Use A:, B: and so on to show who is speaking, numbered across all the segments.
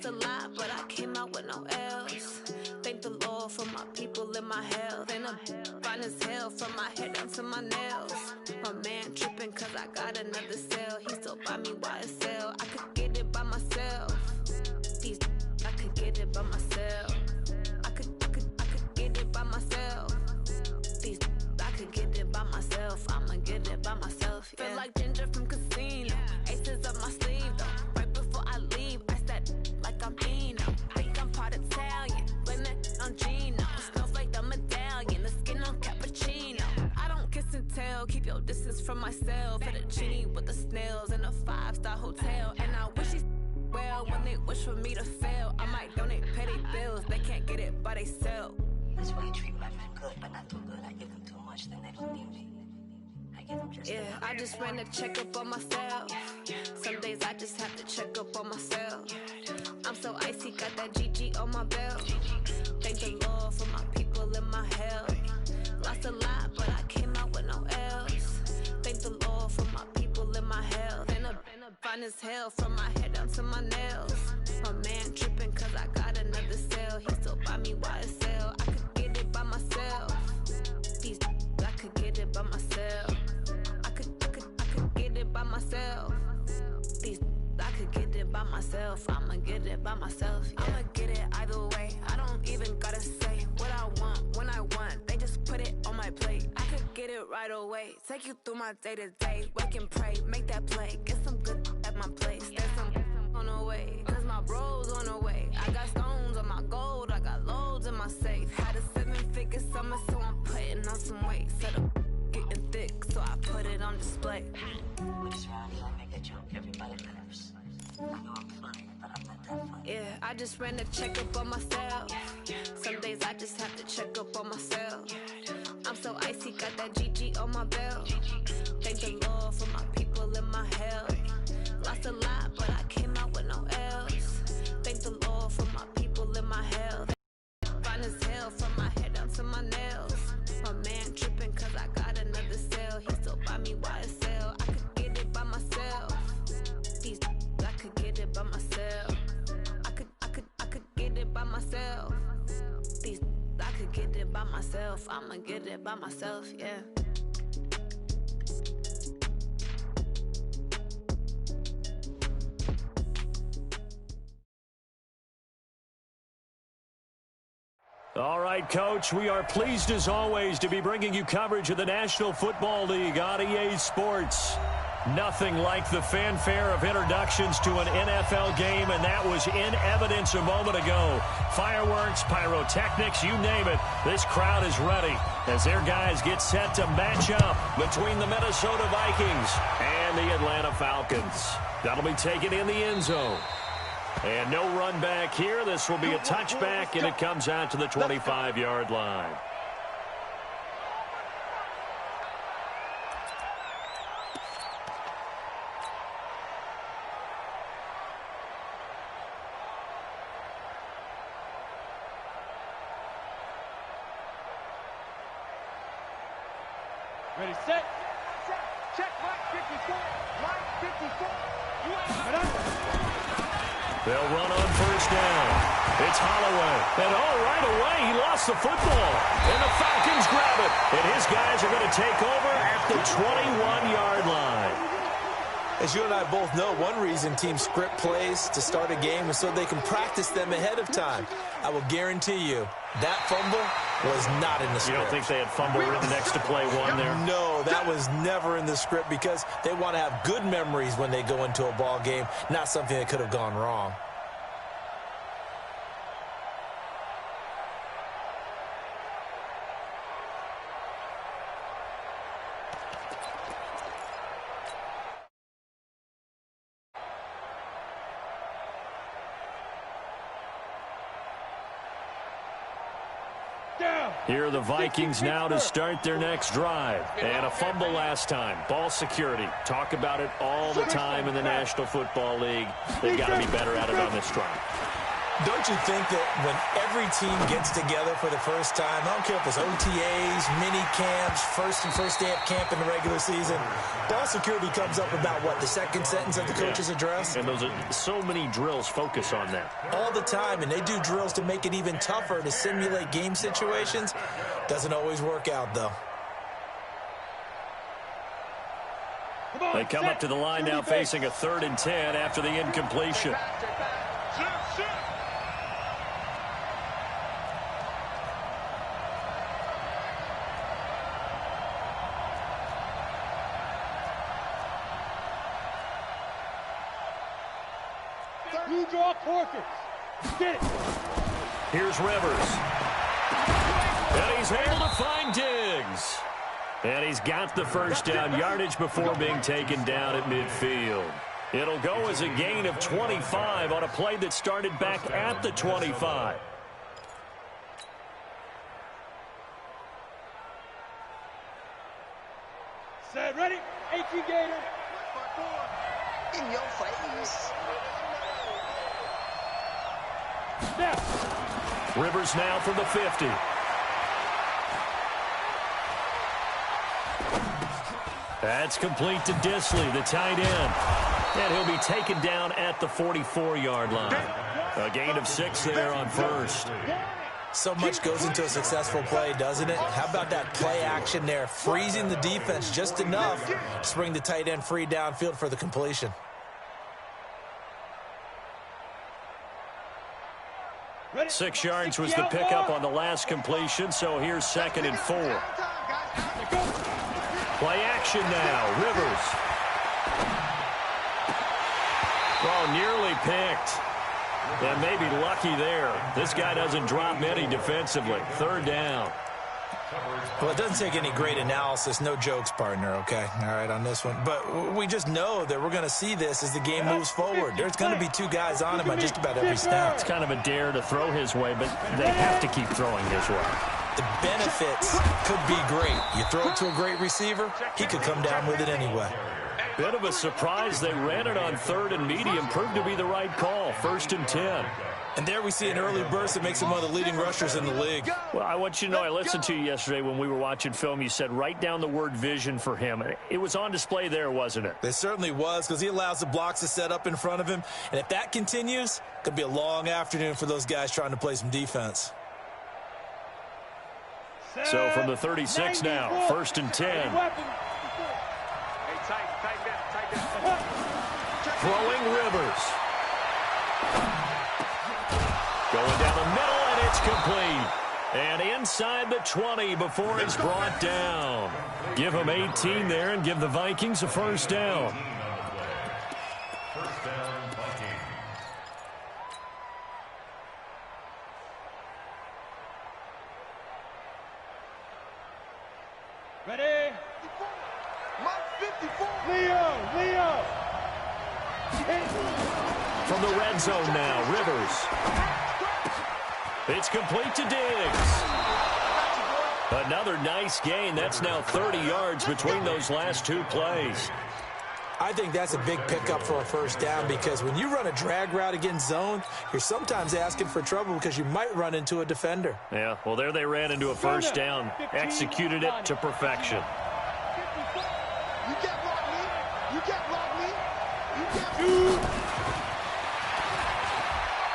A: Lost a lot, but I came out with no L's. Thank the Lord for my people in my health. Ain't a fine as hell from my head down to my nails. My man tripping cause I got another cell. He still buy me YSL. I could get it by myself. These I could get it by myself. I could get it by myself. These I could get it by myself. I'ma get it by myself. Yeah. Feel like Ginger from Casino. Aces up my sleeve though. Right before I leave, I said like I'm Eno. Think I'm part Italian. Blame it on Gino. Smells like the medallion. The skin on cappuccino. I don't kiss and tell. Keep your distance from myself. Fettuccine with the snails in a 5-star hotel. And I wish he's well when they wish for me to fail. I might donate petty bills. They can't get it by themselves.
B: That's why you treat my friend good, but not too good. I give them too much, then they don't need me. I give them just enough.
A: I just ran to check up on myself. Some days I just have to check up on myself. I'm so icy, got that GG on my belt. Thank the Lord for my people in my health. Lost a lot, but I came out with no L's. Thank the Lord for my people in my health. And a fine as hell from my head down to my nails. My man tripping cause I got another cell. He still buy me YSL. I could get it by myself. These I could get it by myself. I could get it by myself. These I could get it by myself. I'ma get it by myself. Yeah. I'ma get it either way. I don't even gotta say what I want when I want. They just put it on my plate. I could get it right away. Take you through my day to day. Wake and pray, make that play. Get some good at my place. There's some on the way. Cause my bro's on the way. I got stones on my gold. I got loads in my safe. Had a 7-figure summer, so I'm putting on some weight. Set up getting thick, so I put it on display.
B: With this round, I make a joke. Everybody laughs. I know I'm funny, but I'm not that funny.
A: Yeah, I just ran to check up on myself. Some days I just have to check up on myself. I'm so icy, got that GG on my belt. Thank the Lord for my people in my health. Lost a lot, but I came out with no L's. Thank the Lord for my people in my health. Fine as hell from my head down to my nails. My man tripping cause I got another cell. He still buy me YSL. I could get it by myself. These I could get it by myself. I could get it by myself. These I could get it by myself. I'ma get it by myself, yeah.
C: All right, Coach, we are pleased as always to be bringing you coverage of the National Football League on EA Sports. Nothing like the fanfare of introductions to an NFL game, and that was in evidence a moment ago. Fireworks, pyrotechnics, you name it. This crowd is ready as their guys get set to match up between the Minnesota Vikings and the Atlanta Falcons. That'll be taken in the end zone. And no run back here. This will be a touchback, and it comes out to the 25-yard line.
D: Ready, set. Check, Mike 54. Mike 54.
C: They'll run on first down. It's Holloway. And right away, he lost the football. And the Falcons grab it. And his guys are going to take over at the 21-yard line.
E: As you and I both know, one reason teams script plays to start a game is so they can practice them ahead of time. I will guarantee you that fumble was not in the script.
C: You don't think they had fumble written next to play one there?
E: No, that was never in the script because they want to have good memories when they go into a ball game, not something that could have gone wrong.
C: Here are the Vikings now to start their next drive. And a fumble last time. Ball security. Talk about it all the time in the National Football League. They've got to be better at it on this drive.
E: Don't you think that when every team gets together for the first time, I don't care if it's OTAs, mini camps, first day of camp in the regular season, ball security comes up about what, the second sentence of the coach's address?
C: And those are so many drills focus on that.
E: All the time, and they do drills to make it even tougher to simulate game situations. Doesn't always work out, though.
C: They come up to the line now facing a 3rd and 10 after the incompletion.
D: You draw quarters. Get it.
C: Here's Rivers. And he's able to find Diggs. And he's got the first down yardage before being taken down at midfield. It'll go as a gain of 25 on a play that started back at the 25.
D: Set, ready? 18 Gator.
B: In your face.
D: Snap.
C: Rivers now from the 50. That's complete to Disley, the tight end. And he'll be taken down at the 44-yard line. A gain of 6 there on first.
E: So much goes into a successful play, doesn't it? How about that play action there, freezing the defense just enough to bring the tight end free downfield for the completion.
D: Ready?
C: 6 yards was the pickup on the last completion, so here's 2nd and 4. Play action now, Rivers. Oh, nearly picked. And maybe lucky there. This guy doesn't drop many defensively. 3rd down.
E: Well, it doesn't take any great analysis. No jokes, partner, okay? All right, on this one. But we just know that we're going to see this as the game moves forward. There's going to be 2 guys on him on just about every snap.
C: It's kind of a dare to throw his way, but they have to keep throwing his way.
E: The benefits could be great. You throw it to a great receiver, he could come down with it anyway.
C: Bit of a surprise. They ran it on 3rd and medium. Proved to be the right call. 1st and 10.
E: And there we see an early burst that makes him one of the leading rushers in the league.
C: Well, I want you to know, I listened to you yesterday when we were watching film. You said write down the word vision for him. It was on display there, wasn't it?
E: It certainly was, because he allows the blocks to set up in front of him. And if that continues, it could be a long afternoon for those guys trying to play some defense.
C: So from the 36 now, 1st and 10. Throwing Rivers. Going down the middle, and it's complete. And inside the 20 before he's brought down. Give him 18 there and give the Vikings a 1st down.
D: Ready? Leo.
C: From the red zone now, Rivers. It's complete to Diggs. Another nice gain. That's now 30 yards between those last 2 plays.
E: I think that's a big pickup for a 1st down, because when you run a drag route against zone, you're sometimes asking for trouble because you might run into a defender.
C: Yeah, well, there they ran into a 1st down. Executed it to perfection.
D: You can't block me. You can't block me. You can't.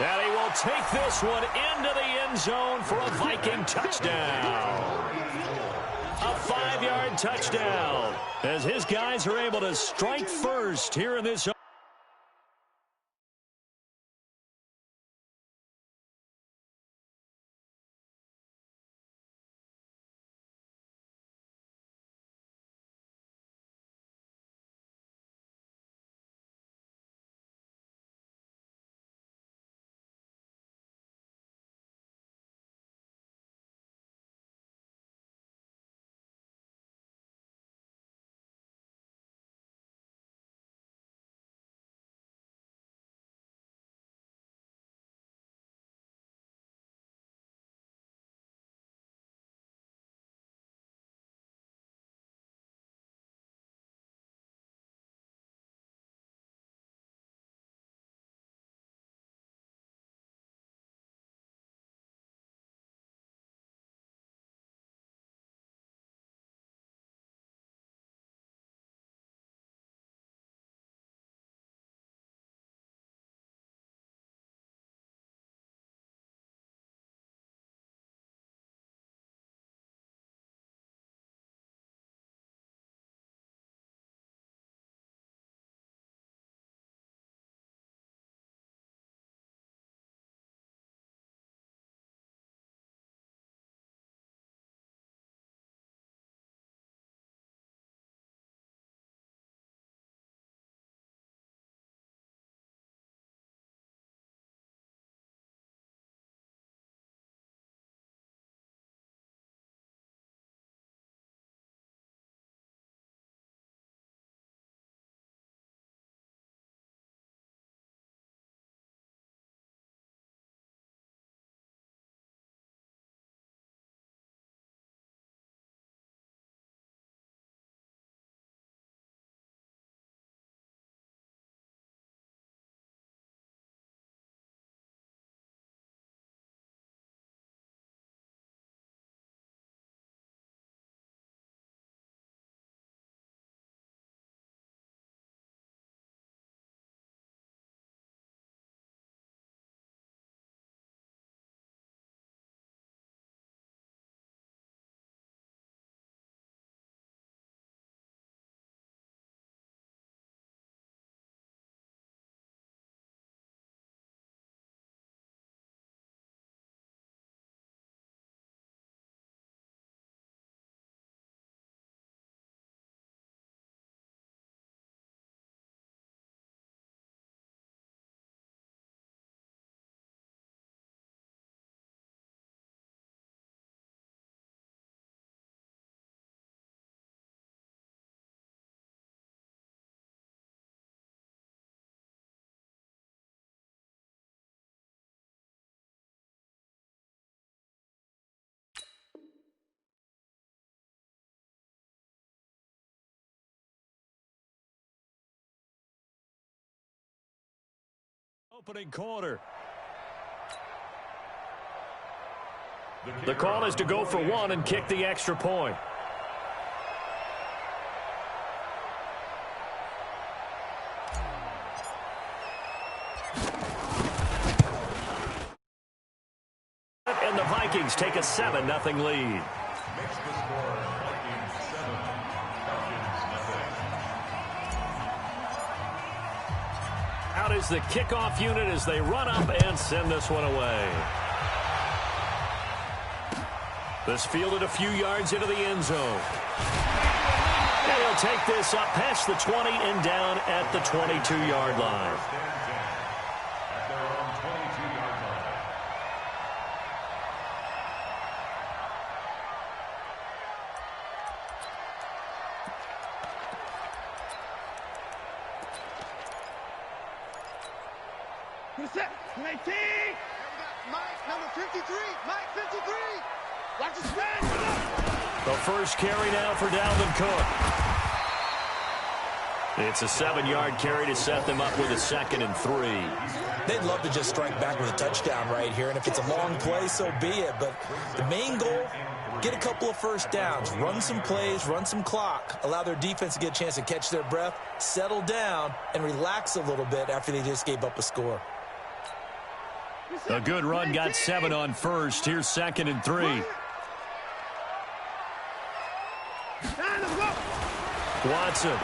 C: And he will take this one into the end zone for a Viking touchdown. A 5-yard touchdown as his guys are able to strike first here in this Opening quarter. The call is to go for one and kick the extra point. And the Vikings take a 7-0 lead. Out is the kickoff unit as they run up and send this one away. This fielded a few yards into the end zone. And he'll take this up past the 20 and down at the 22-yard line.
D: Set. 19. Mike, number 53. Mike, 53. Watch the stand.
C: The first carry now for Dalvin Cook. It's a 7-yard carry to set them up with a 2nd and 3.
E: They'd love to just strike back with a touchdown right here, and if it's a long play, so be it. But the main goal, get a couple of first downs, run some plays, run some clock, allow their defense to get a chance to catch their breath, settle down, and relax a little bit after they just gave up a score.
C: A good run got 7 on first. Here's 2nd and 3. Watson.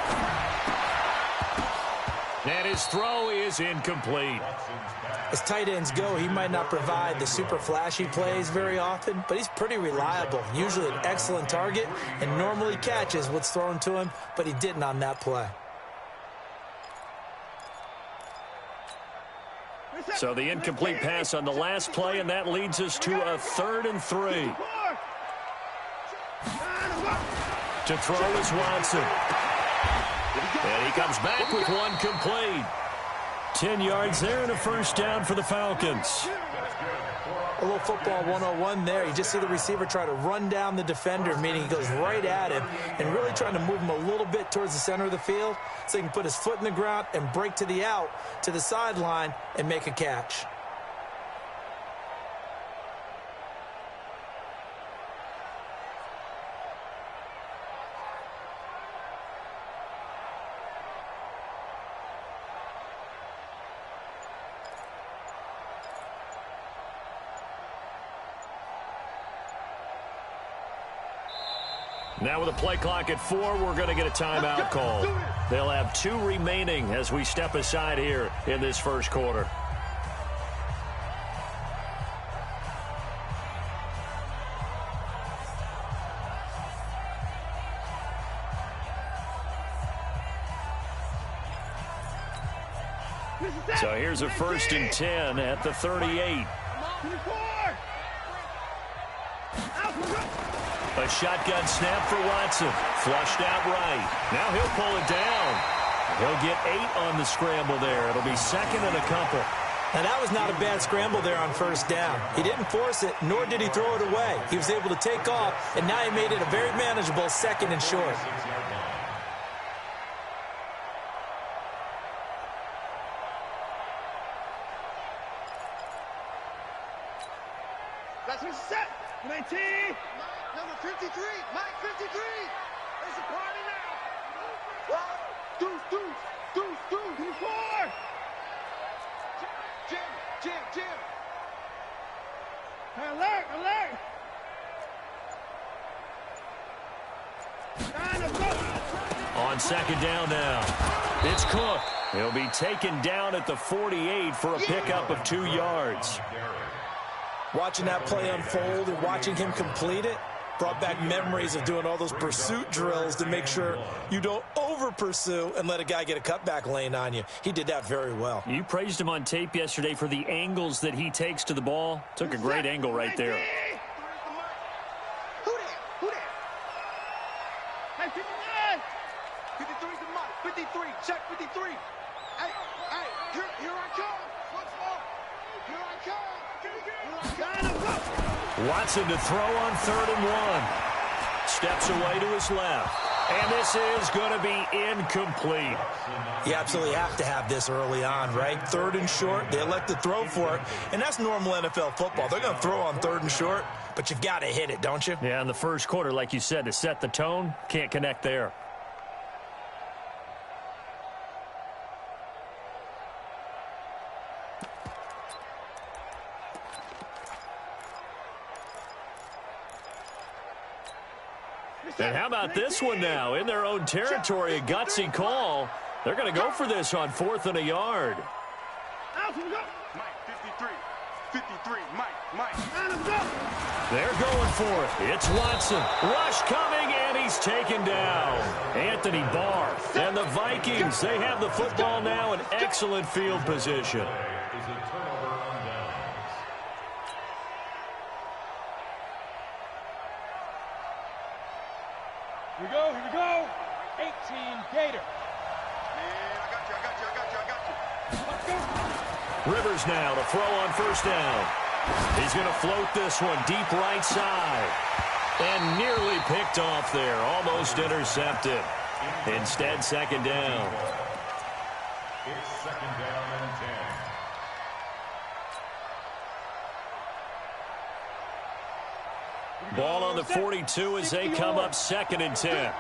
C: And his throw is incomplete.
E: As tight ends go, he might not provide the super flashy plays very often, but he's pretty reliable. Usually an excellent target and normally catches what's thrown to him, but he didn't on that play.
C: So the incomplete pass on the last play, and that leads us to a 3rd and 3. To throw is Watson. And he comes back with one complete. 10 yards there and a first down for the Falcons.
E: A little football 101 there. You just see the receiver try to run down the defender, meaning he goes right at him and really trying to move him a little bit towards the center of the field so he can put his foot in the ground and break to the out, to the sideline, and make a catch.
C: Now with a play clock at 4, we're going to get a timeout call. They'll have 2 remaining as we step aside here in this first quarter. So here's a 1st and 10 at the 38. A shotgun snap for Watson. Flushed out right. Now he'll pull it down. He'll get 8 on the scramble there. It'll be 2nd and a couple.
E: Now, that was not a bad scramble there on first down. He didn't force it, nor did he throw it away. He was able to take off, and now he made it a very manageable 2nd and short.
D: That's what's set. 19. Number 53. Mike, 53. There's a party now. Deuce, deuce, deuce, deuce. 24. Jim. Alert.
C: On 2nd down now. It's Cook. He'll be taken down at the 48 for a pickup of 2 yards.
E: Watching that play unfold and watching him complete it brought back memories of doing all those pursuit drills to make sure you don't over-pursue and let a guy get a cutback lane on you. He did that very well.
C: You praised him on tape yesterday for the angles that he takes to the ball. Took a great angle right there.
D: Who there? Hey, 59. 53's the Mike. 53. Check 53. Hey, here I come. Once more. Here I come.
C: Watson to throw on 3rd and 1. Steps away to his left. And this is going to be incomplete.
E: You absolutely have to have this early on, right? 3rd and short, they elect to throw for it, and that's normal NFL football. They're going to throw on 3rd and short, but you've got to hit it, don't you?
C: Yeah, in the first quarter, like you said, to set the tone, can't connect there. And how about this one now? In their own territory, a gutsy call. They're going to go for this on 4th and a yard.
D: Mike, 53. 53. Mike.
C: They're going for it. It's Watson. Rush coming, and he's taken down. Anthony Barr. And the Vikings, they have the football now in excellent field position.
F: Here we go. 18 Gator.
D: Man, I got you.
C: Rivers now to throw on 1st down. He's going to float this one deep right side. And nearly picked off there. Almost intercepted. Instead, 2nd down.
G: It's 2nd down and 10.
C: Ball on the 42 as they come up 2nd and 10.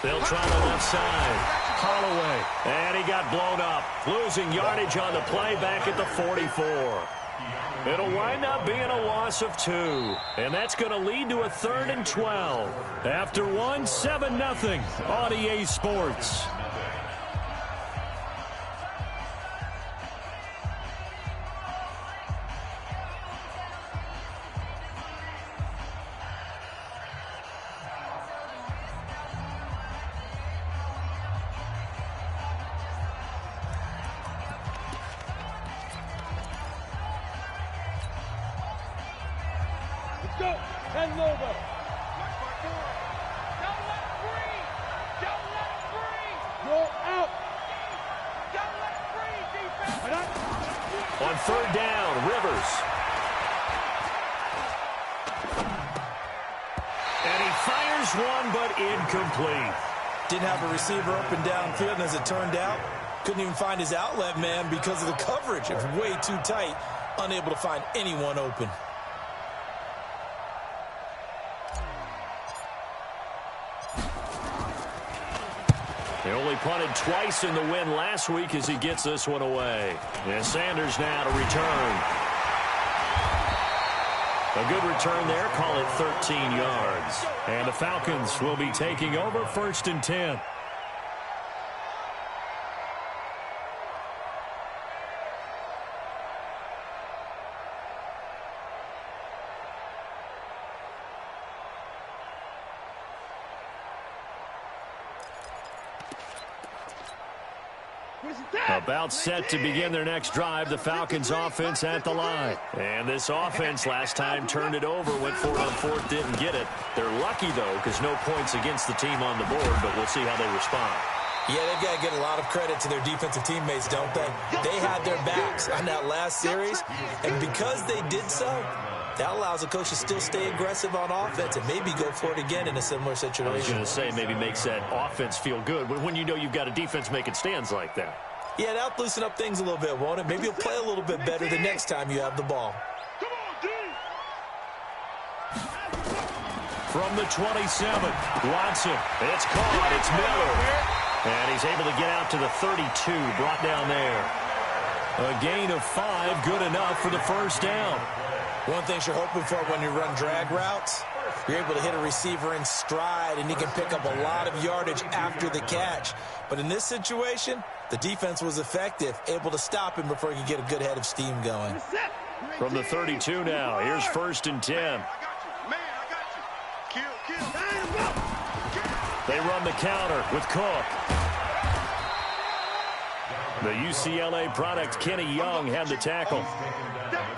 C: They'll try the left side. Holloway. And he got blown up. Losing yardage on the play back at the 44. It'll wind up being a loss of 2. And that's going to lead to a 3rd and 12. After 7-0 on EA Sports.
F: Go. 10 logo.
D: Don't let him breathe.
F: Roll out.
D: Don't let him breathe, defense.
C: On 3rd down, Rivers. And he fires one, but incomplete.
E: Didn't have a receiver up and downfield, and as it turned out, couldn't even find his outlet man because of the coverage. It was way too tight, unable to find anyone open.
C: They only punted twice in the win last week as he gets this one away. And Sanders now to return. A good return there, call it 13 yards. And the Falcons will be taking over 1st and 10. About set to begin their next drive, the Falcons offense at the line. And this offense last time turned it over, went for it on 4th, didn't get it. They're lucky, though, because no points against the team on the board, but we'll see how they respond.
E: Yeah, they've got to get a lot of credit to their defensive teammates, don't they? They had their backs on that last series, and because they did so, that allows the coach to still stay aggressive on offense and maybe go for it again in a similar situation.
C: I was going to say maybe makes that offense feel good when you know you've got a defense making stands like that.
E: Yeah, that'll loosen up things a little bit, won't it? Maybe you'll play a little bit better the next time you have the ball.
D: Come on, D.
C: From the 27, Watson. It's caught. It's Miller. And he's able to get out to the 32, brought down there. A gain of 5, good enough for the 1st down.
E: One thing you're hoping for when you run drag routes, you're able to hit a receiver in stride, and he can pick up a lot of yardage after the catch. But in this situation, the defense was effective, able to stop him before he could get a good head of steam going.
C: From the 32 now, here's 1st and 10.
D: I got you. Man, I got you. Kill.
C: They run the counter with Cook. The UCLA product, Kenny Young, had the tackle.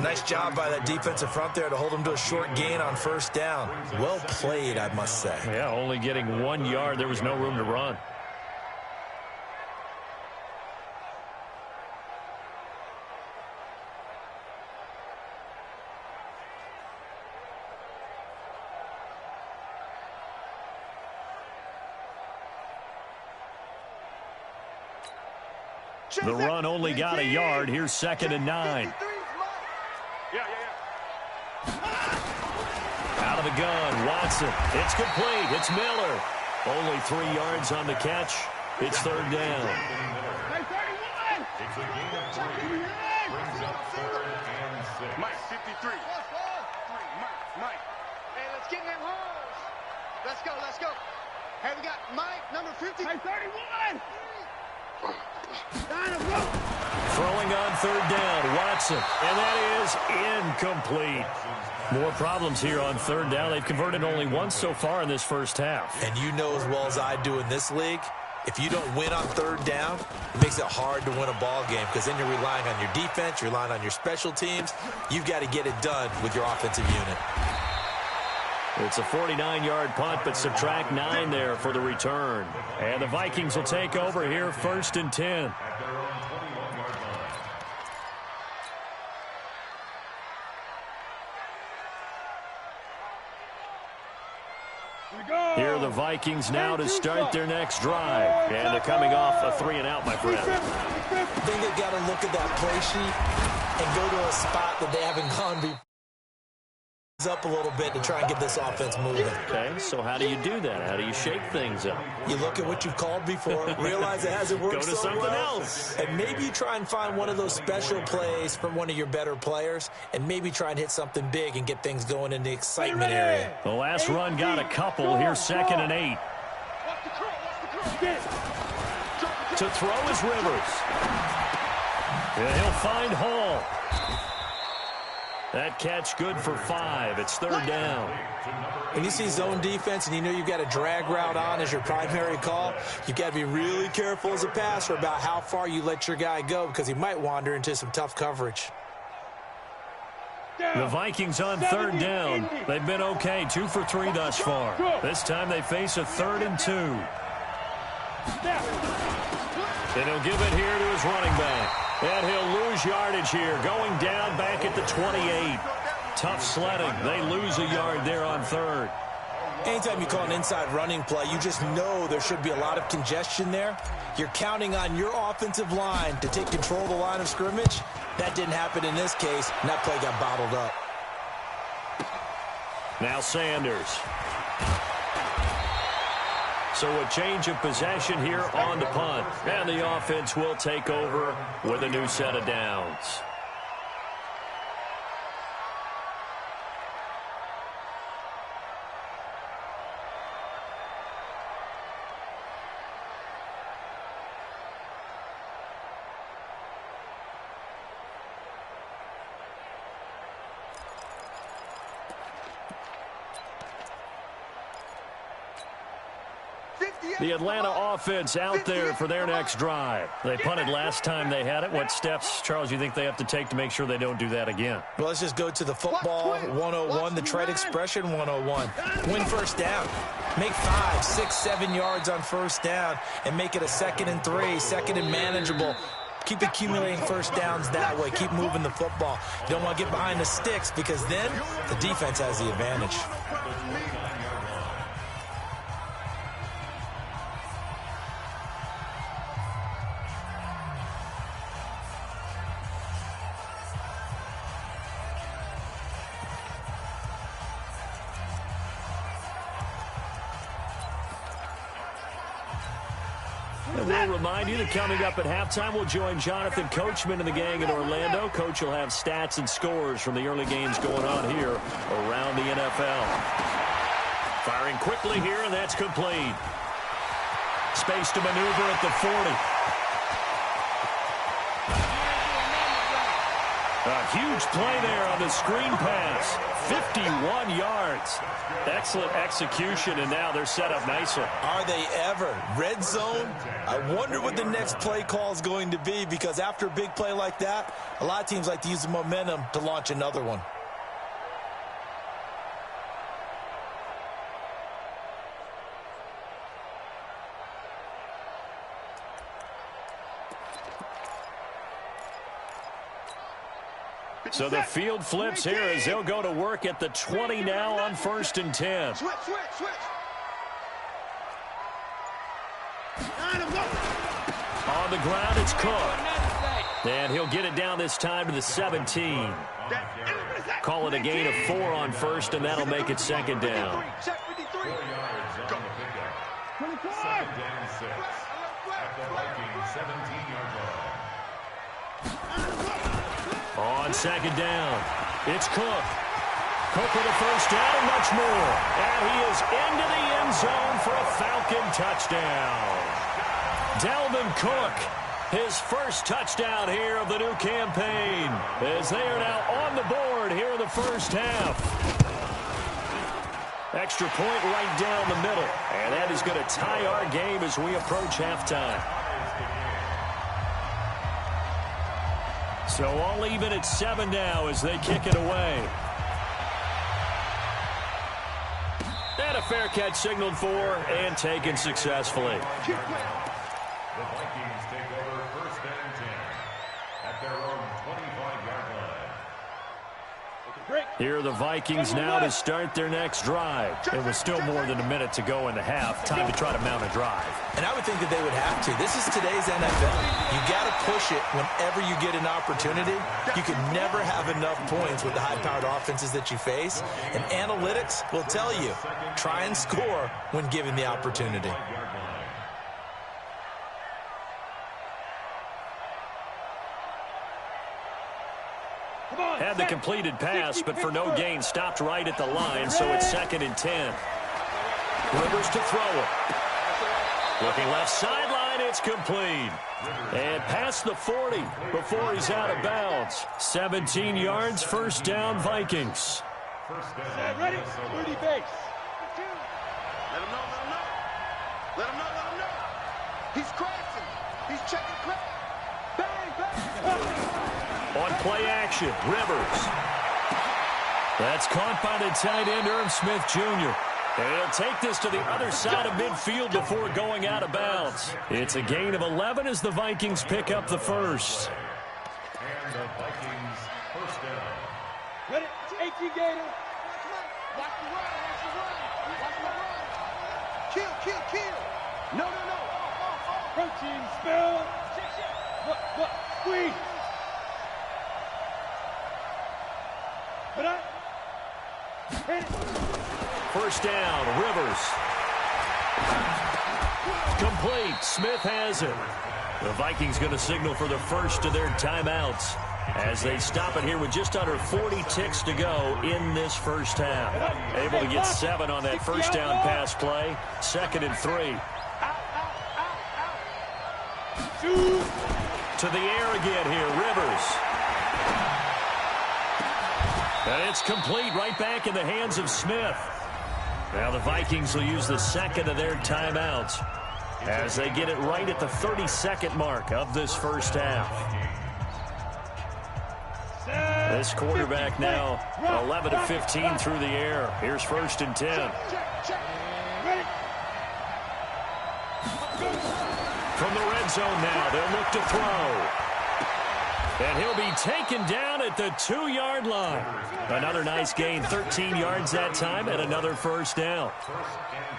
E: Nice job by that defensive front there to hold him to a short gain on 1st down. Well played, I must say.
C: Yeah, only getting 1 yard. There was no room to run. The run only got a yard. Here's 2nd and 9. Out of the gun, Watson. It's complete. It's Miller. Only 3 yards on the catch. It's 3rd down.
G: It's a gain of 3. Brings up 3rd and 6.
D: Mike, 53. Mike. Hey, let's get in them holes. Let's go, let's go. Hey, we got Mike, number 50. Hey, 31.
C: Throwing on 3rd down, Watson. And that is incomplete. More problems here on 3rd down. They've converted only once so far in this first half.
E: And you know as well as I do in this league, if you don't win on 3rd down, it makes it hard to win a ball game because then you're relying on your defense, you're relying on your special teams. You've got to get it done with your offensive unit.
C: It's a 49-yard punt, but subtract 9 there for the return. And the Vikings will take over here, 1st and 10. Here are the Vikings now to start their next drive. And they're coming off a 3-and-out, my friend.
E: I think they've got to look at that play sheet and go to a spot that they haven't gone before. Up a little bit to try and get this offense moving.
C: Okay, so how do you do that? How do you shake things up?
E: You look at what you've called before, realize it hasn't worked
C: Go to
E: so
C: something
E: well,
C: else.
E: and maybe you try and find one of those special plays from one of your better players, and maybe try and hit something big and get things going in the excitement area.
C: The last run got a couple. Here's 2nd and 8. To throw is Rivers. And he'll find Hall. That catch good for 5. It's 3rd down.
E: When you see zone defense and you know you've got a drag route on as your primary call, you've got to be really careful as a passer about how far you let your guy go because he might wander into some tough coverage.
C: The Vikings on 3rd down. They've been okay, 2 for 3 thus far. This time they face a 3rd and 2. And he'll give it here to his running back. And he'll lose yardage here, going down back at the 28. Tough sledding. They lose a yard there on 3rd.
E: Anytime you call an inside running play, you just know there should be a lot of congestion there. You're counting on your offensive line to take control of the line of scrimmage. That didn't happen in this case, and that play got bottled up.
C: Now Sanders. So a change of possession here on the punt. And the offense will take over with a new set of downs. The Atlanta offense out there for their next drive. They punted last time they had it. What steps, Charles, you think they have to take to make sure they don't do that again?
E: Well, let's just go to the football 101, the trade expression 101. Win 1st down. Make 5, 6, 7 yards on 1st down and make it a 2nd and 3, 2nd and manageable. Keep accumulating 1st downs that way. Keep moving the football. You don't want to get behind the sticks because then the defense has the advantage.
C: We'll remind you that coming up at halftime, we'll join Jonathan Coachman and the gang in Orlando. Coach will have stats and scores from the early games going on here around the NFL. Firing quickly here, and that's complete. Space to maneuver at the 40. A huge play there on the screen pass. 51 yards. Excellent execution, and now they're set up nicely.
E: Are they ever? Red zone? I wonder what the next play call is going to be because after a big play like that, a lot of teams like to use the momentum to launch another one.
C: So the field flips here as they'll go to work at the 20 now on 1st and 10.
D: Switch.
C: On On the ground, it's Cook. And he'll get it down this time to the 17. Call it a gain of 4 on first, and that'll make it second down.
D: Check 53.
G: 4 yards on the pickup. Second down 6. At the Vikings 17-yard line.
C: On second down, it's Cook. Cook with a first down and much more. And he is into the end zone for a Falcon touchdown. Dalvin Cook, his first touchdown here of the new campaign, as they are now on the board here in the first half. Extra point right down the middle. And that is going to tie our game as we approach halftime. So all even at 7 now as they kick it away. And a fair catch signaled for and taken successfully.
G: The Vikings take over first and 10 at their own 25-yard line.
C: Here are the Vikings now to start their next drive. It was still more than a minute to go in the half. Time to try to mount a drive.
E: And I would think that they would have to. This is today's NFL. You got to push it whenever you get an opportunity. You can never have enough points with the high-powered offenses that you face. And analytics will tell you, try and score when given the opportunity.
C: Had the completed pass, but for no gain, stopped right at the line, so it's 2nd and 10. Rivers to throw it. Looking left sideline, it's complete. And past the 40 before he's out of bounds. 17 yards, first down, Vikings.
F: Ready? 30 base.
D: Let him know, let him know. Let him know, let him know. He's crashing. He's checking crack. Bang, bang.
C: On play action, Rivers. That's caught by the tight end, Irv Smith Jr. And he'll take this to the other side of midfield before going out of bounds. It's a gain of 11 as the Vikings pick up the first.
G: And the Vikings first down.
F: Ready? 18 Gator.
D: Watch the run, watch the run. Watch the run. Kill, kill, kill. No, no, no.
F: Protein spill. What? Squeeze. Put up. Hit it.
C: First down, Rivers. Complete. Smith has it. The Vikings going to signal for the first of their timeouts as they stop it here with just under 40 ticks to go in this first half. Able to get 7 on that first down pass play. 2nd and 3. To the air again here, Rivers. And it's complete right back in the hands of Smith. Now the Vikings will use the 2nd of their timeouts as they get it right at the 32nd mark of this first half. This quarterback now 11 of 15 through the air. Here's 1st and 10. From the red zone now, they'll look to throw. And he'll be taken down at the 2-yard line. Another nice gain, 13 yards that time, and another first down.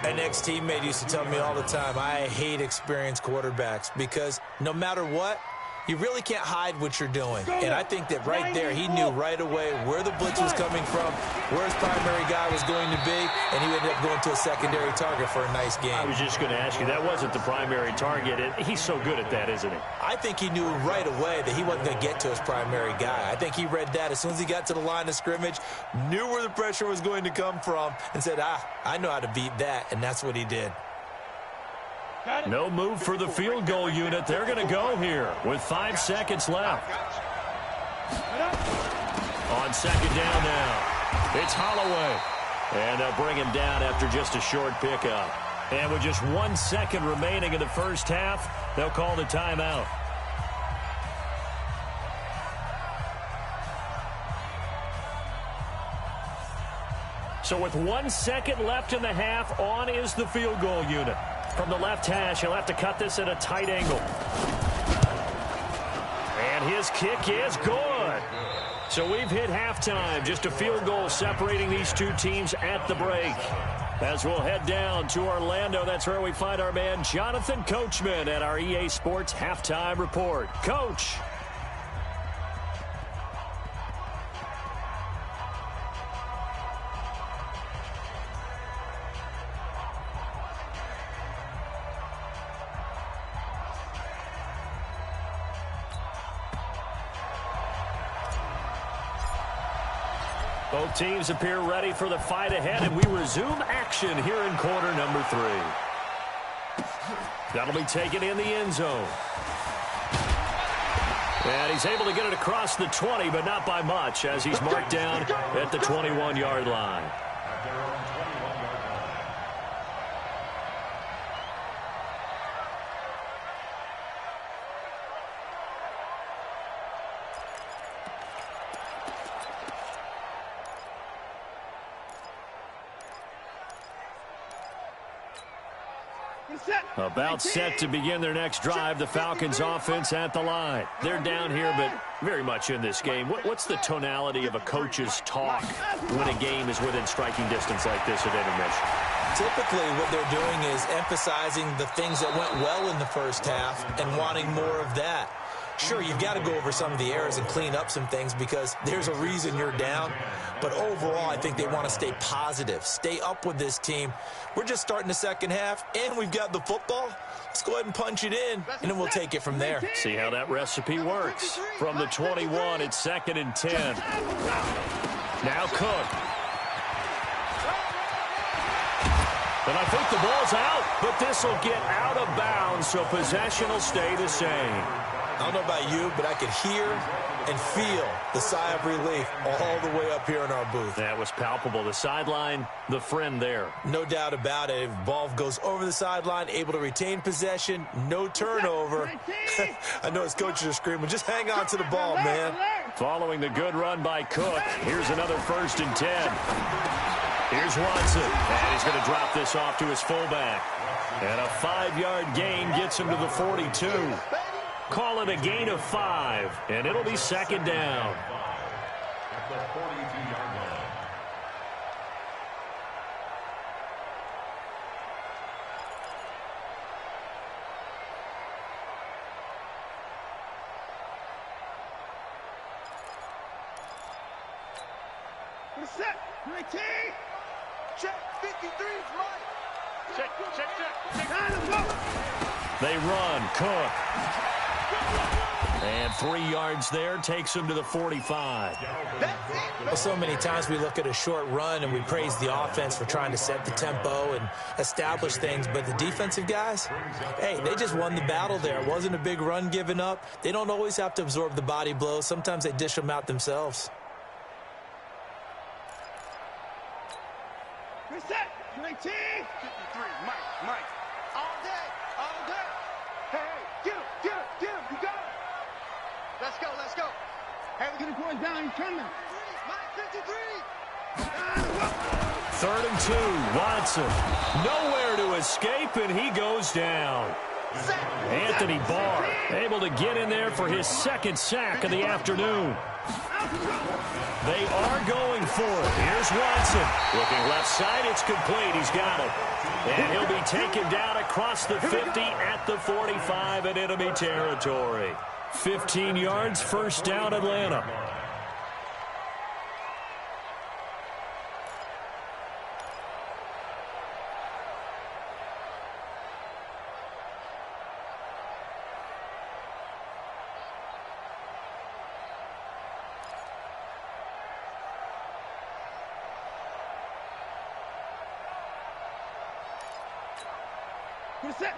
E: An ex-teammate used to tell me all the time, I hate experienced quarterbacks because no matter what, you really can't hide what you're doing. And I think that right there, he knew right away where the blitz was coming from, where his primary guy was going to be, and he ended up going to a secondary target for a nice game.
C: I was just going to ask you, that wasn't the primary target. He's so good at that, isn't he?
E: I think he knew right away that he wasn't going to get to his primary guy. I think he read that as soon as he got to the line of scrimmage, knew where the pressure was going to come from, and said, I know how to beat that, and that's what he did.
C: No move for the field goal unit. They're going to go here with 5 seconds left. On 2nd down now, it's Holloway. And they'll bring him down after just a short pickup. And with just 1 second remaining in the first half, they'll call the timeout. So with 1 second left in the half, on is the field goal unit. From the left hash, he'll have to cut this at a tight angle. And his kick is good. So we've hit halftime. Just a field goal separating these two teams at the break. As we'll head down to Orlando, that's where we find our man Jonathan Coachman at our EA Sports Halftime Report. Coach. Both teams appear ready for the fight ahead, and we resume action here in quarter number 3. That'll be taken in the end zone. And he's able to get it across the 20, but not by much, as he's marked down at the 21-yard line.
G: At their own 21-yard line.
C: About set to begin their next drive, the Falcons offense at the line. They're down here, but very much in this game. What's the tonality of a coach's talk when a game is within striking distance like this at intermission?
E: Typically, what they're doing is emphasizing the things that went well in the first half and wanting more of that. Sure, you've got to go over some of the errors and clean up some things because there's a reason you're down. But overall, I think they want to stay positive, stay up with this team. We're just starting the second half, and we've got the football. Let's go ahead and punch it in, and then we'll take it from there.
C: See how that recipe works. From the 21, it's 2nd and 10. Now Cook. And I think the ball's out, but this will get out of bounds, so possession will stay the same.
E: I don't know about you, but I could hear and feel the sigh of relief all the way up here in our booth.
C: That was palpable. The sideline, the friend there.
E: No doubt about it. Ball goes over the sideline, able to retain possession, no turnover. I know his coaches are screaming, just hang on to the ball, man.
C: Following the good run by Cook, here's another 1st and 10. Here's Watson, and he's going to drop this off to his fullback. And a 5-yard gain gets him to the 42. Call it a gain of 5, and it'll be 2nd down.
G: At the 42-yard line.
F: Set. 19.
D: Check. 53 is right.
F: Check. Time to go.
C: They run. Cook. And 3 yards there takes him to the 45.
E: Well, so many times we look at a short run and we praise the offense for trying to set the tempo and establish things, but the defensive guys, hey, they just won the battle there. It wasn't a big run given up. They don't always have to absorb the body blows. Sometimes they dish them out themselves.
F: Reset. 19.
D: 53. Mike. All day. Hey, get him. You got him. Let's go.
F: Hey, we're going to go down. He's coming.
D: Mike, 53.
C: 3rd and 2. Watson. Nowhere to escape, and he goes down. Anthony Barr able to get in there for his 2nd sack of the afternoon. They are going for it. Here's Watson. Looking left side. It's complete. He's got it. And he'll be taken down across the 50 at the 45 in enemy territory. 15 yards, 1st down, Atlanta.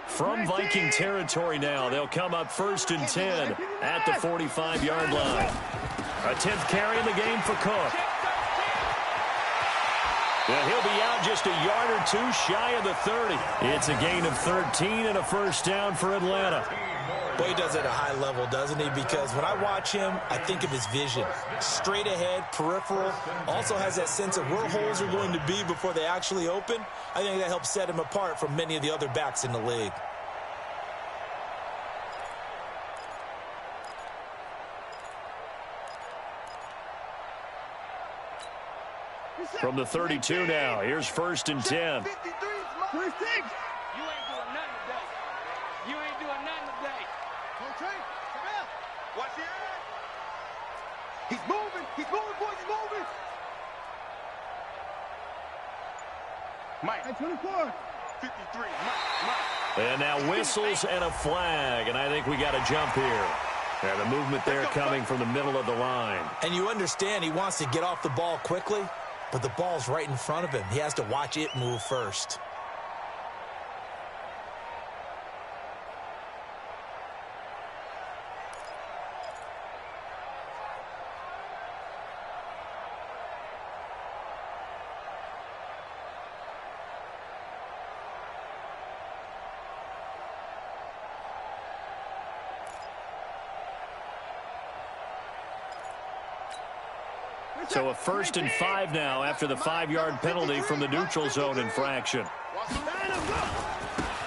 C: From Viking territory now, they'll come up 1st and 10 at the 45-yard line. A 10th carry in the game for Cook. Well, he'll be out just a yard or 2 shy of the 30. It's a gain of 13 and a 1st down for Atlanta.
E: Boy, he does it at a high level, doesn't he? Because when I watch him, I think of his vision. Straight ahead, peripheral. Also has that sense of where holes are going to be before they actually open. I think that helps set him apart from many of the other backs in the league.
C: From the 32 now, here's 1st and 10.
F: 26.
D: You ain't doing nothing today. You ain't doing nothing today. Watch the eye. He's moving. He's moving, boys. He's moving. Mike.
F: At 24.
D: 53. Mike.
C: And now whistles and a flag, and I think we got a jump here. And the movement there coming from the middle of the line.
E: And you understand he wants to get off the ball quickly, but the ball's right in front of him. He has to watch it move first.
C: So a 1st and 5 now after the 5-yard penalty from the neutral zone infraction.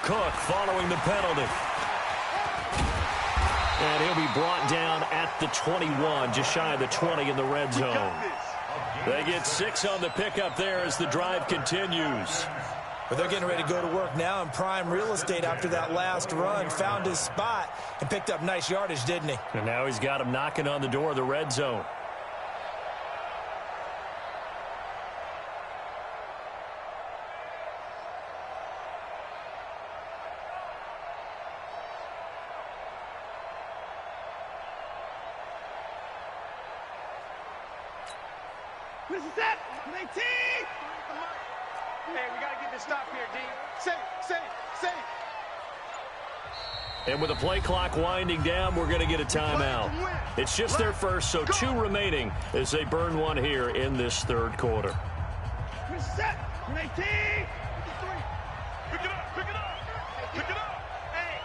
C: Cook following the penalty. And he'll be brought down at the 21, just shy of the 20 in the red zone. They get 6 on the pickup there as the drive continues.
E: But they're getting ready to go to work now in prime real estate after that last run. Found his spot and picked up nice yardage, didn't he?
C: And now he's got him knocking on the door of the red zone.
F: This is it. 19.
D: Hey, we got to get this stop here, D. Save.
C: And with the play clock winding down, we're going to get a timeout. It's just their first, so 2 remaining as they burn one here in this 3rd quarter.
F: This is it. 19.
D: Pick it up. Hey,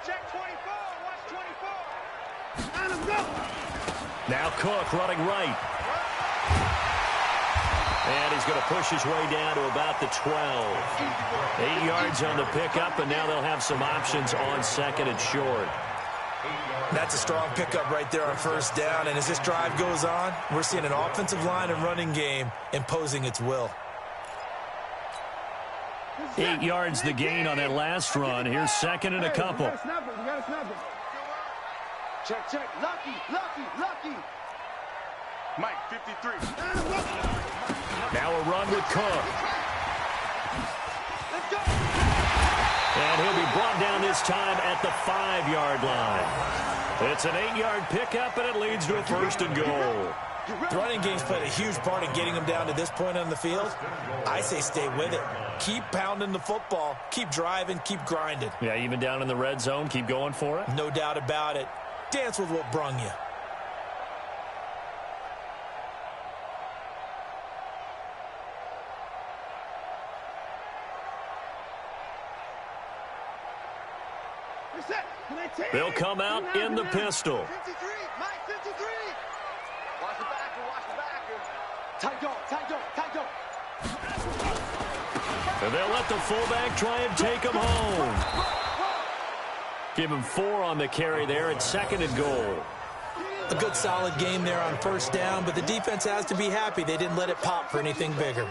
D: check 24. Watch 24.
F: Let him go.
C: Now Cook running right. And he's going to push his way down to about the 12. 8 yards on the pickup, and now they'll have some options on 2nd and short.
E: That's a strong pickup right there on 1st down. And as this drive goes on, we're seeing an offensive line and running game imposing its will.
C: 8 yards the gain on that last run. Here's 2nd and a couple.
F: We got to snap it.
D: Check. Lucky. Mike, 53.
C: Now a run with Cook.
D: Let's go.
C: And he'll be brought down this time at the 5-yard line. It's an 8-yard pickup, and it leads to a 1st and goal.
E: The running game's played a huge part in getting him down to this point on the field. I say stay with it. Keep pounding the football. Keep driving. Keep grinding.
C: Yeah, even down in the red zone, keep going for it.
E: No doubt about it. Dance with what brung you.
C: They'll come out in the pistol.
D: 53. Mike, 53. Watch the backer. Tight go.
C: And they'll let the fullback try and take him home. Give him 4 on the carry there at 2nd and goal.
E: A good solid game there on 1st down, but the defense has to be happy they didn't let it pop for anything bigger.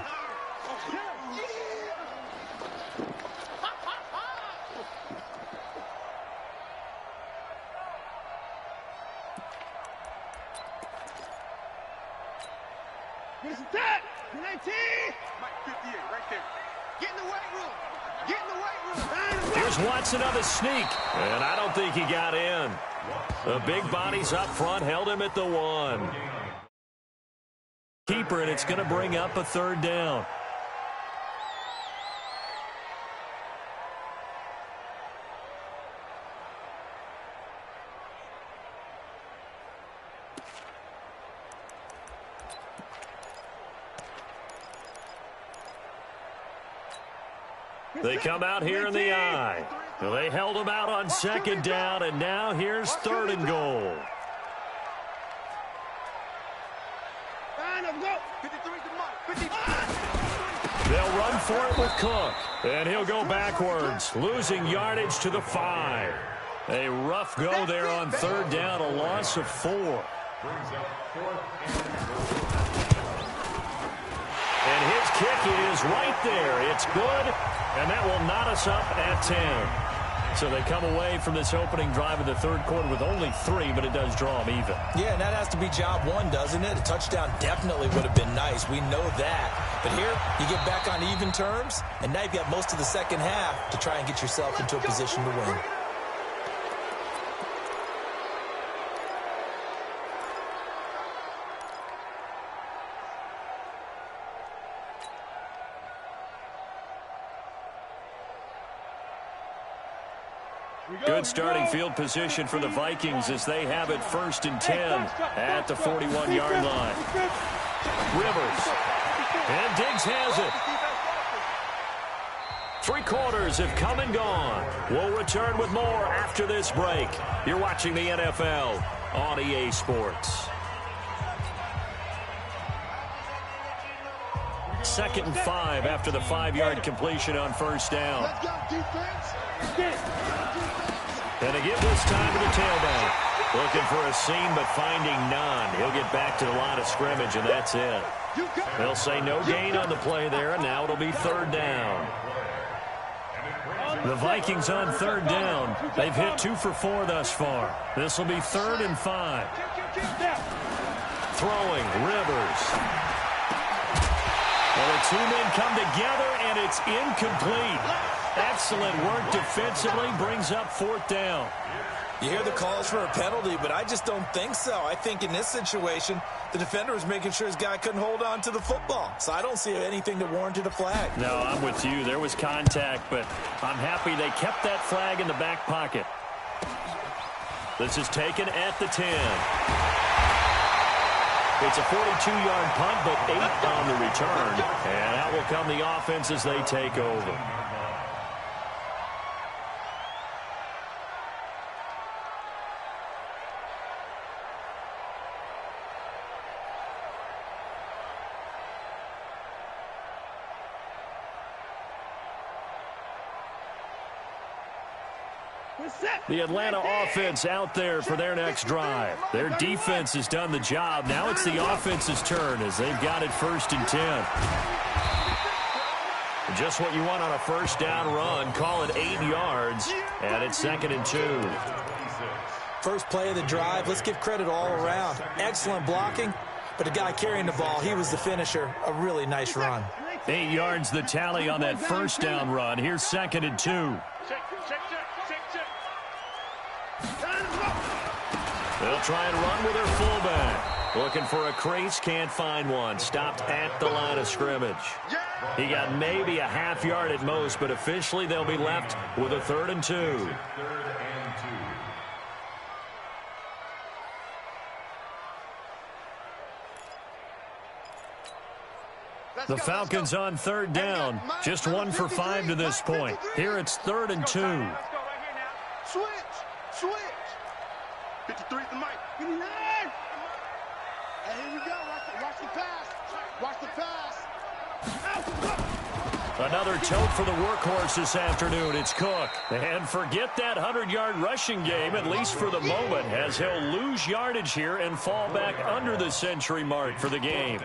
F: This is that. 19.
D: Mike, 58, right there. Get in the weight room.
C: Here's Watson on the sneak, and I don't think he got in. The big bodies up front held him at the 1. Keeper, and it's going to bring up a 3rd down. They come out here in the eye. They held him out on 2nd down, and now here's 3rd and goal. They'll run for it with Cook, and he'll go backwards, losing yardage to the 5. A rough go there on 3rd down, a loss of 4. And his kick is right there. It's good, and that will knot us up at 10. So they come away from this opening drive in the third quarter with only 3, but it does draw them even.
E: Yeah, and that has to be job one, doesn't it? A touchdown definitely would have been nice. We know that. But here, you get back on even terms, and now you've got most of the second half to try and get yourself into a position to win.
C: Good starting field position for the Vikings as they have it 1st and 10 at the 41-yard line. Rivers. And Diggs has it. 3 quarters have come and gone. We'll return with more after this break. You're watching the NFL on EA Sports. 2nd and 5 after the 5-yard completion on 1st down.
D: Let's go, defense.
C: And they give this time to the tailback. Looking for a seam, but finding none. He'll get back to the line of scrimmage, and that's it. They'll say no gain on the play there, and now it'll be 3rd down. The Vikings on 3rd down. They've hit 2 for 4 thus far. This will be 3rd and 5. Throwing, Rivers. Well, the 2 men come together, and it's incomplete. Excellent work defensively, brings up 4th down.
E: You hear the calls for a penalty, but I just don't think so. I think in this situation, the defender was making sure his guy couldn't hold on to the football. So I don't see anything that warranted a flag.
C: No, I'm with you. There was contact, but I'm happy they kept that flag in the back pocket. This is taken at the 10. It's a 42-yard punt, but 8 on the return. And out will come the offense as they take over. The Atlanta offense out there for their next drive. Their defense has done the job. Now it's the offense's turn as they've got it 1st and 10. Just what you want on a 1st down run. Call it 8 yards, and it's 2nd and 2.
E: First play of the drive. Let's give credit all around. Excellent blocking, but the guy carrying the ball, he was the finisher. A really nice run.
C: 8 yards the tally on that 1st down run. Here's 2nd and 2. They'll try and run with their fullback. Looking for a crease, can't find one. Stopped at the line of scrimmage. He got maybe a half yard at most, but officially they'll be left with a 3rd and 2. The Falcons on 3rd down. Just 1 for 5 to this point. Here it's 3rd and 2.
D: Switch. 53 the mic. 59. Hey, here we go. Watch the pass. Watch the pass.
C: Another tote for the workhorse this afternoon. It's Cook. And forget that 100-yard rushing game, at least for the moment, as he'll lose yardage here and fall back under the century mark for the game.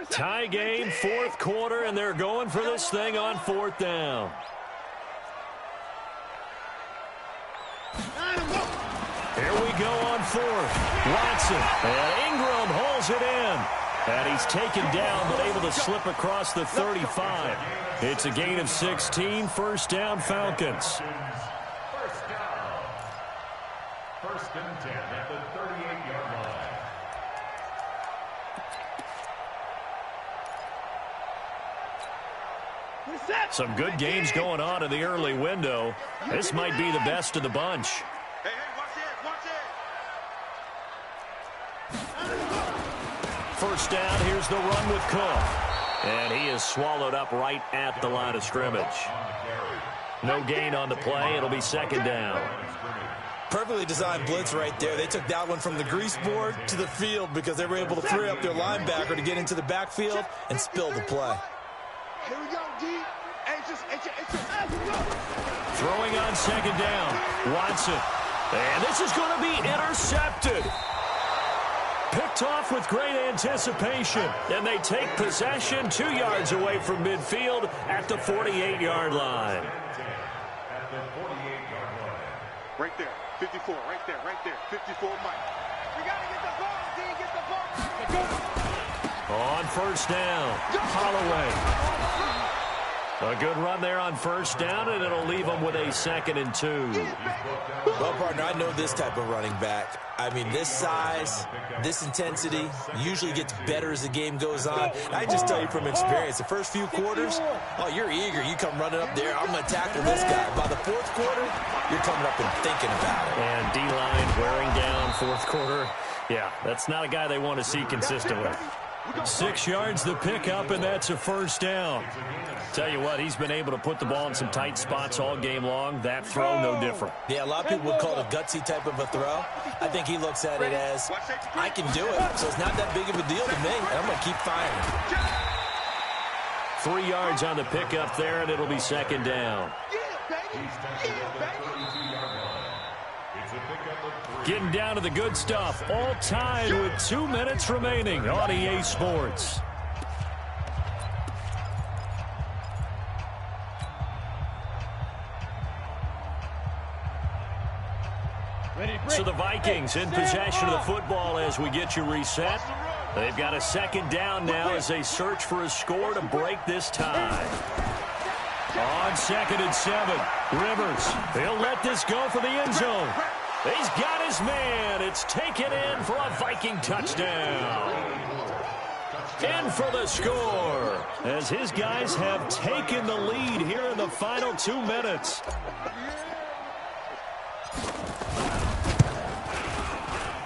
C: Tie game, 4th quarter, and they're going for this thing on 4th down. Here we go on 4th. Watson, and Ingram holds it in. And he's taken down, but able to slip across the 35. It's a gain of 16, 1st down Falcons.
G: 1st and 10 at the 38-yard line.
C: Some good games going on in the early window. This might be the best of the bunch.
D: Hey, watch it.
C: 1st down, here's the run with Cook. And he is swallowed up right at the line of scrimmage. No gain on the play. It'll be 2nd down.
E: Perfectly designed blitz right there. They took that one from the grease board to the field because they were able to free up their linebacker to get into the backfield and spill the play.
D: Here we go, D.
C: Throwing on second down. Watson. And this is going to be intercepted. Picked off with great anticipation. And they take possession 2 yards away from midfield at the 48-yard line.
G: At the 48-yard line.
D: Right there. 54. Right there. 54, Mike. We got to get the ball, D. Get the ball.
C: On first down, Holloway. A good run there on first down, and it'll leave them with a 2nd and 2.
E: Well, partner, I know this type of running back. I mean, this size, this intensity usually gets better as the game goes on. I just tell you from experience, the first few quarters, oh, you're eager. You come running up there, I'm going to tackle this guy. By the 4th quarter, you're coming up and thinking about it.
C: And D-line wearing down 4th quarter. Yeah, that's not a guy they want to see consistently. 6 yards the pickup, and that's a first down. Tell you what, he's been able to put the ball in some tight spots all game long. That throw, no different.
E: Yeah, a lot of people would call it a gutsy type of a throw. I think he looks at it as, I can do it, so it's not that big of a deal to me, and I'm going to keep firing.
C: 3 yards on the pickup there, and it'll be 2nd down. Getting down to the good stuff. All tied with 2 minutes remaining on EA Sports. So the Vikings in possession of the football as we get you reset. They've got a 2nd down now as they search for a score to break this tie. On 2nd and 7, Rivers. He'll let this go for the end zone. He's got his man. It's taken in for a Viking touchdown. In for the score as his guys have taken the lead here in the final 2 minutes.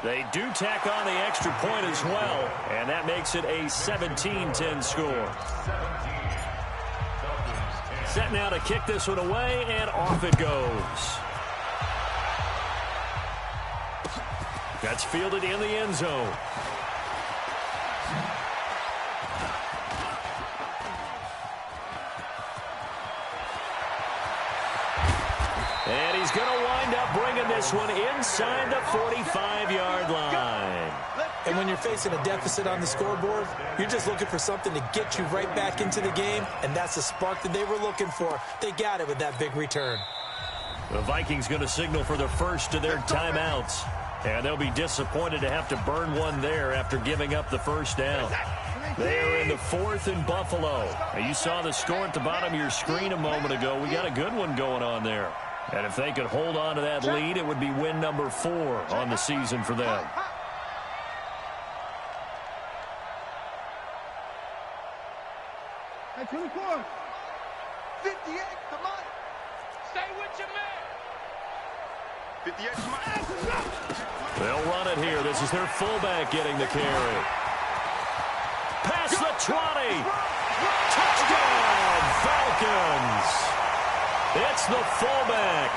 C: They do tack on the extra point as well, and that makes it a 17-10 score. Set now to kick this one away, and off it goes. That's fielded in the end zone. And he's going to wind up bringing this one inside the 45-yard line.
E: And when you're facing a deficit on the scoreboard, you're just looking for something to get you right back into the game, and that's the spark that they were looking for. They got it with that big return.
C: The Vikings going to signal for the first of their timeouts. And they'll be disappointed to have to burn one there after giving up the first down. They are in the 4th in Buffalo. Now, you saw the score at the bottom of your screen a moment ago. We got a good one going on there. And if they could hold on to that lead, it would be win number 4 on the season for them.
F: Hey, 24.
D: 58, come on. Stay with your man. 58, come on.
C: They'll run it here. This is their fullback getting the carry. Past the 20. Touchdown, Falcons. It's the fullback.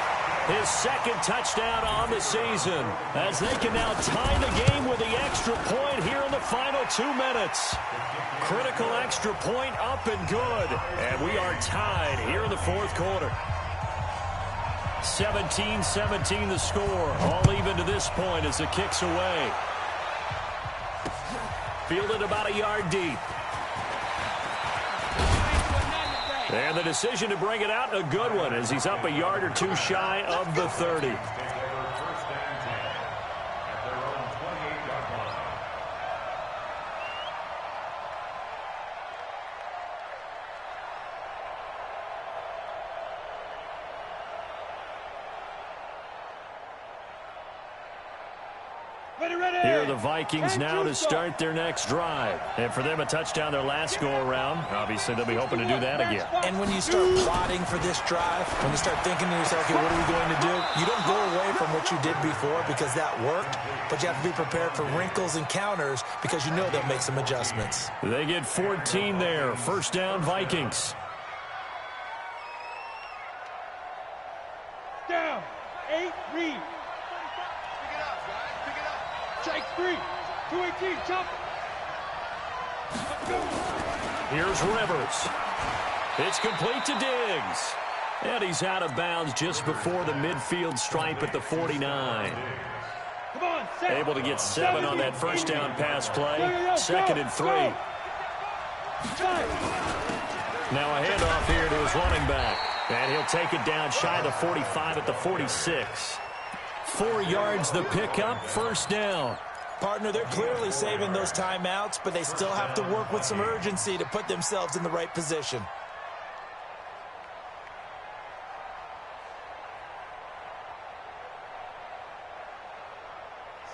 C: His 2nd touchdown on the season as they can now tie the game with the extra point here in the final 2 minutes. Critical extra point up and good. And we are tied here in the 4th quarter. 17-17 the score. All even to this point as the kick's away. Fielded about a yard deep. And the decision to bring it out, a good one, as he's up a yard or 2 shy of the 30. Here are the Vikings now to start their next drive. And for them, a touchdown their last go-around. Obviously, they'll be hoping to do that again.
E: And when you start plotting for this drive, when you start thinking to yourself, okay, what are we going to do? You don't go away from what you did before because that worked, but you have to be prepared for wrinkles and counters because you know they'll make some adjustments.
C: They get 14 there. First down, Vikings.
F: Down. 8, read. Check 3. 218, jump.
C: Here's Rivers. It's complete to Diggs. And he's out of bounds just before the midfield stripe at the 49.
F: Come on,
C: Able to get 7 on that first down pass play. 2nd and 3. Now a handoff here to his running back. And he'll take it down shy of the 45 at the 46. 4 yards the pickup, first down.
E: Partner, they're clearly saving those timeouts, but they still have to work with some urgency to put themselves in the right position.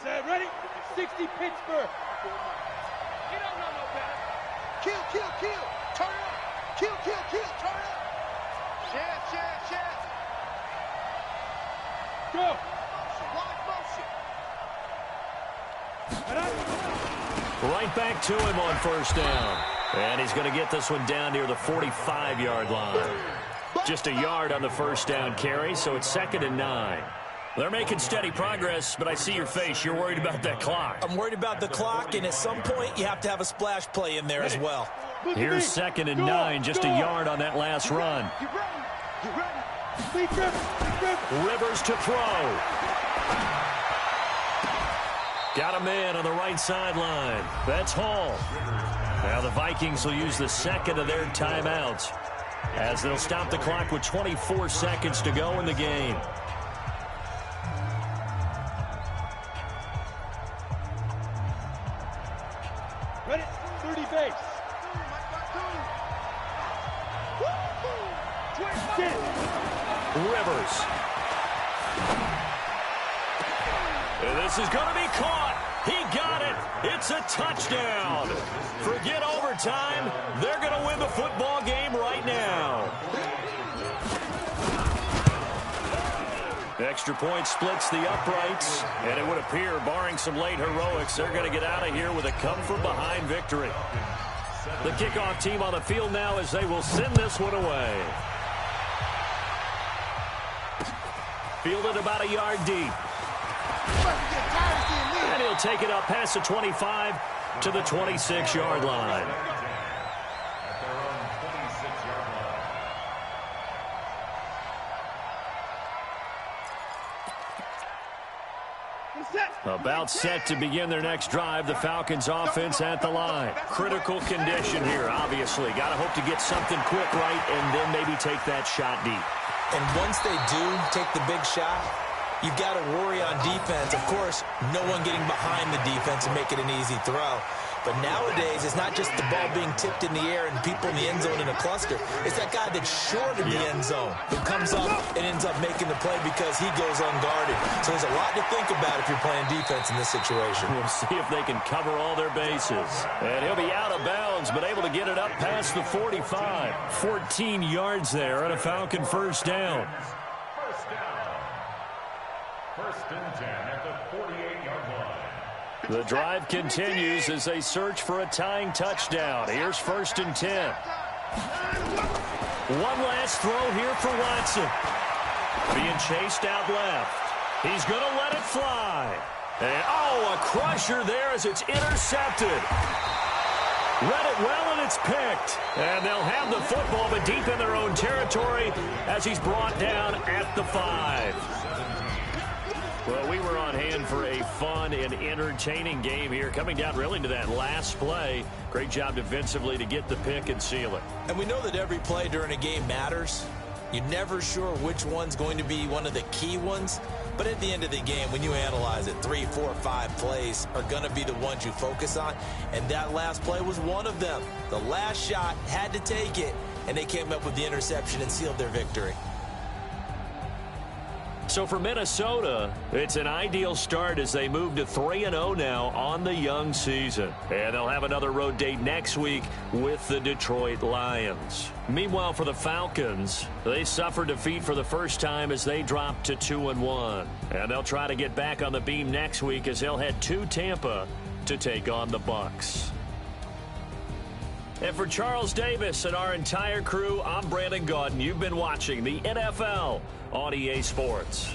F: Set, ready? 60 Pittsburgh.
D: You don't know no better. Kill, kill, kill. Turn it up. Kill, kill, kill. Turn it up. Chance.
F: Go.
D: Wide motion.
C: Right back to him on first down. And he's going to get this one down near the 45-yard line. Just a yard on the first down carry, so it's 2nd and 9. They're making steady progress, but I see your face. You're worried about that clock.
E: I'm worried about the clock, and at some point you have to have a splash play in there as well.
C: Here's 2nd and 9, just a yard on that last run. Rivers to throw. Got a man on the right sideline. That's Hall. Now the Vikings will use the 2nd of their timeouts as they'll stop the clock with 24 seconds to go in the game.
F: Ready? 30 base.
C: Rivers. And this is going to be caught. He got it. It's a touchdown. Forget overtime. They're going to win the football game right now. Extra point splits the uprights, and it would appear, barring some late heroics, they're going to get out of here with a come-from-behind victory. The kickoff team on the field now as they will send this one away. Fielded about a yard deep. And he'll take it up past the 25 to the 26-yard line. About set to begin their next drive. The Falcons offense at the line. Critical condition here, obviously. Got to hope to get something quick right and then maybe take that shot deep.
E: And once they do take the big shot, you've got to worry on defense. Of course, no one getting behind the defense and make it an easy throw. But nowadays, it's not just the ball being tipped in the air and people in the end zone in a cluster. It's that guy that's short of the end zone who comes up and ends up making the play because he goes unguarded. So there's a lot to think about if you're playing defense in this situation.
C: We'll see if they can cover all their bases. And he'll be out of bounds, but able to get it up past the 45. 14 yards there and a Falcon first down.
G: First down. 1st and 10 at the 48-yard line.
C: The drive continues as they search for a tying touchdown. Here's 1st and 10. One last throw here for Watson. Being chased out left. He's going to let it fly. And, a crusher there as it's intercepted. Read it well, and it's picked. And they'll have the football, but deep in their own territory as he's brought down at the 5. Well, we were on hand for a fun and entertaining game here, coming down really to that last play. Great job defensively to get the pick and seal it.
E: And we know that every play during a game matters. You're never sure which one's going to be one of the key ones. But at the end of the game, when you analyze it, 3, 4, 5 plays are going to be the ones you focus on. And that last play was one of them. The last shot had to take it, and they came up with the interception and sealed their victory.
C: So for Minnesota, it's an ideal start as they move to 3-0 now on the young season. And they'll have another road date next week with the Detroit Lions. Meanwhile, for the Falcons, they suffered defeat for the first time as they dropped to 2-1. And they'll try to get back on the beam next week as they'll head to Tampa to take on the Bucs. And for Charles Davis and our entire crew, I'm Brandon Gaudin. You've been watching the NFL on EA Sports.